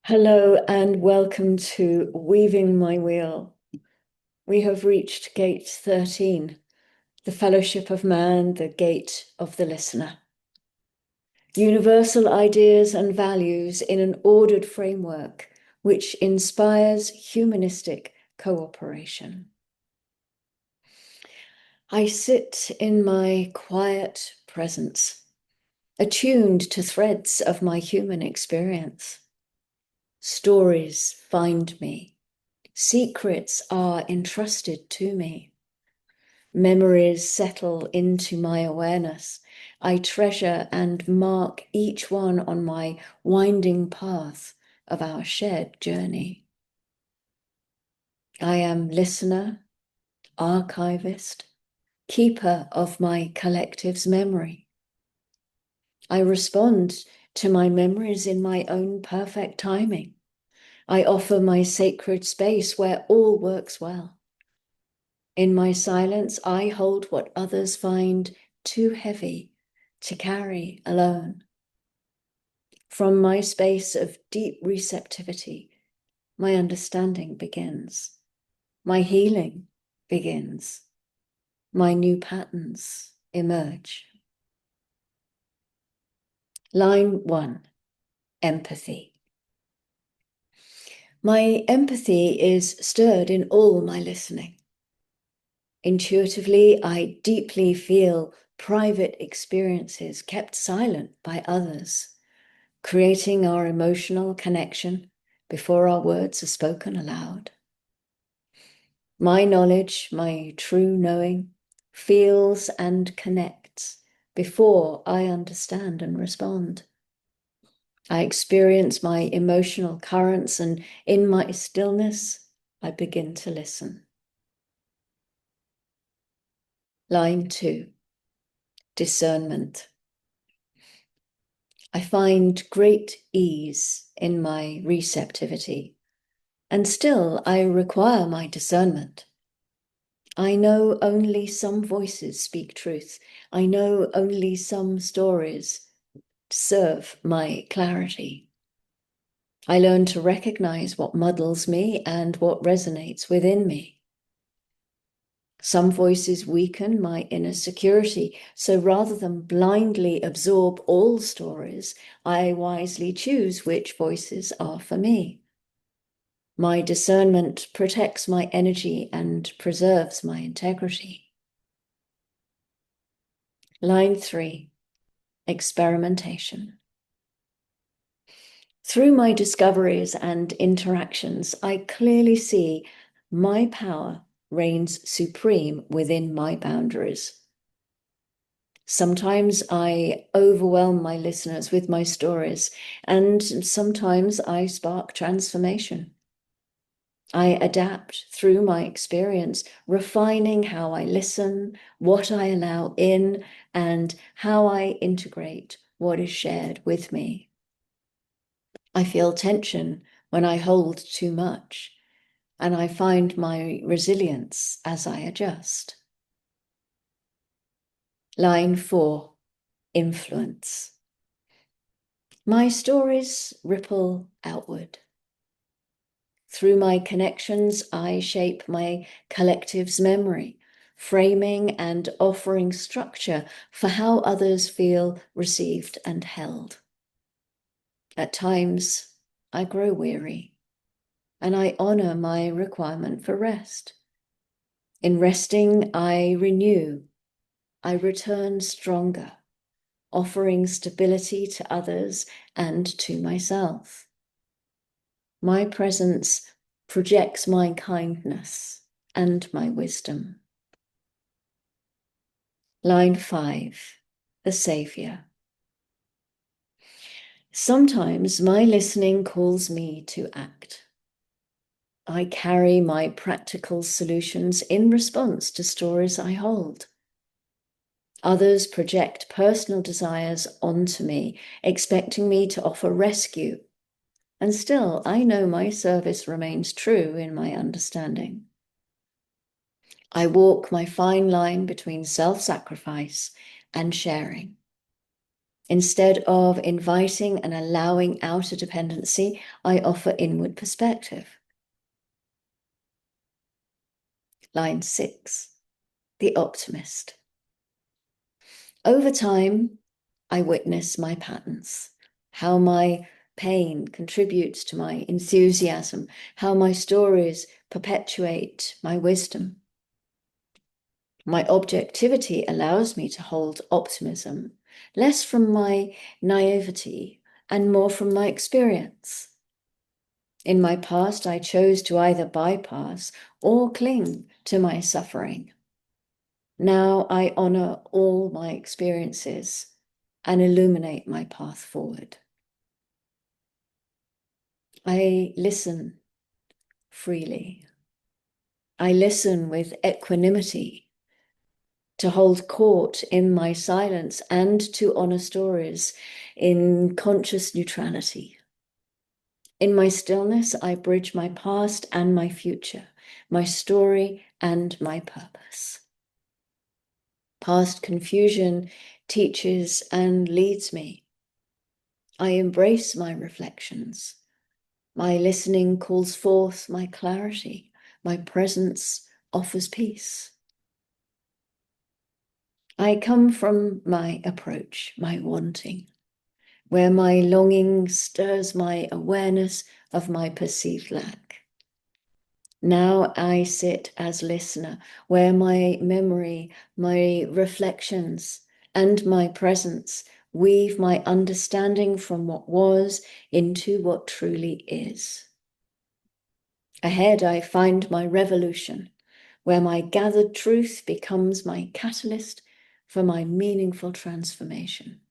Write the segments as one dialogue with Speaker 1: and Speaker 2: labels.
Speaker 1: Hello and welcome to Weaving My Wheel. We have reached gate 13, the fellowship of man, the gate of the listener. Universal ideas and values in an ordered framework which inspires humanistic cooperation. I sit in my quiet presence, attuned to threads of my human experience. Stories find me. Secrets are entrusted to me. Memories settle into my awareness. I treasure and mark each one on my winding path of our shared journey. I am listener, archivist, keeper of my collective's memory. I respond to my memories in my own perfect timing. I offer my sacred space where all works well. In my silence, I hold what others find too heavy to carry alone. From my space of deep receptivity, my understanding begins. My healing begins. My new patterns emerge. Line 1, empathy. My empathy is stirred in all my listening. Intuitively, I deeply feel private experiences kept silent by others, creating our emotional connection before our words are spoken aloud. My knowledge, my true knowing, feels and connects before I understand and respond. I experience my emotional currents, and in my stillness, I begin to listen. Line 2, discernment. I find great ease in my receptivity, and still I require my discernment. I know only some voices speak truth. I know only some stories serve my clarity. I learn to recognize what muddles me and what resonates within me. Some voices weaken my inner security, so rather than blindly absorb all stories, I wisely choose which voices are for me. My discernment protects my energy and preserves my integrity. Line 3, experimentation. Through my discoveries and interactions, I clearly see my power reigns supreme within my boundaries. Sometimes I overwhelm my listeners with my stories, and sometimes I spark transformation. I adapt through my experience, refining how I listen, what I allow in, and how I integrate what is shared with me. I feel tension when I hold too much, and I find my resilience as I adjust. Line 4, influence. My stories ripple outward. Through my connections, I shape my collective's memory, framing and offering structure for how others feel received and held. At times, I grow weary, and I honor my requirement for rest. In resting, I renew, I return stronger, offering stability to others and to myself. My presence projects my kindness and my wisdom. Line 5, the Savior. Sometimes my listening calls me to act. I carry my practical solutions in response to stories I hold. Others project personal desires onto me, expecting me to offer rescue. And still, I know my service remains true in my understanding. I walk my fine line between self-sacrifice and sharing. Instead of inviting and allowing outer dependency, I offer inward perspective. Line 6, the optimist. Over time, I witness my patterns, how my pain contributes to my enthusiasm, how my stories perpetuate my wisdom. My objectivity allows me to hold optimism, less from my naivety and more from my experience. In my past, I chose to either bypass or cling to my suffering. Now I honor all my experiences and illuminate my path forward. I listen freely. I listen with equanimity, to hold court in my silence and to honor stories in conscious neutrality. In my stillness, I bridge my past and my future, my story and my purpose. Past confusion teaches and leads me. I embrace my reflections. My listening calls forth my clarity. My presence offers peace. I come from my approach, my wanting, where my longing stirs my awareness of my perceived lack. Now I sit as listener, where my memory, my reflections, and my presence weave my understanding from what was into what truly is. Ahead, I find my revolution, where my gathered truth becomes my catalyst for my meaningful transformation.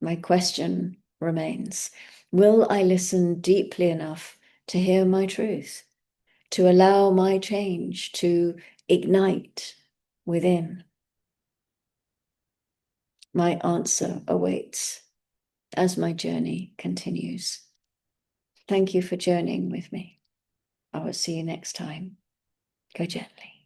Speaker 1: My question remains, will I listen deeply enough to hear my truth, to allow my change to ignite within? My answer awaits as my journey continues. Thank you for journeying with me. I will see you next time. Go gently.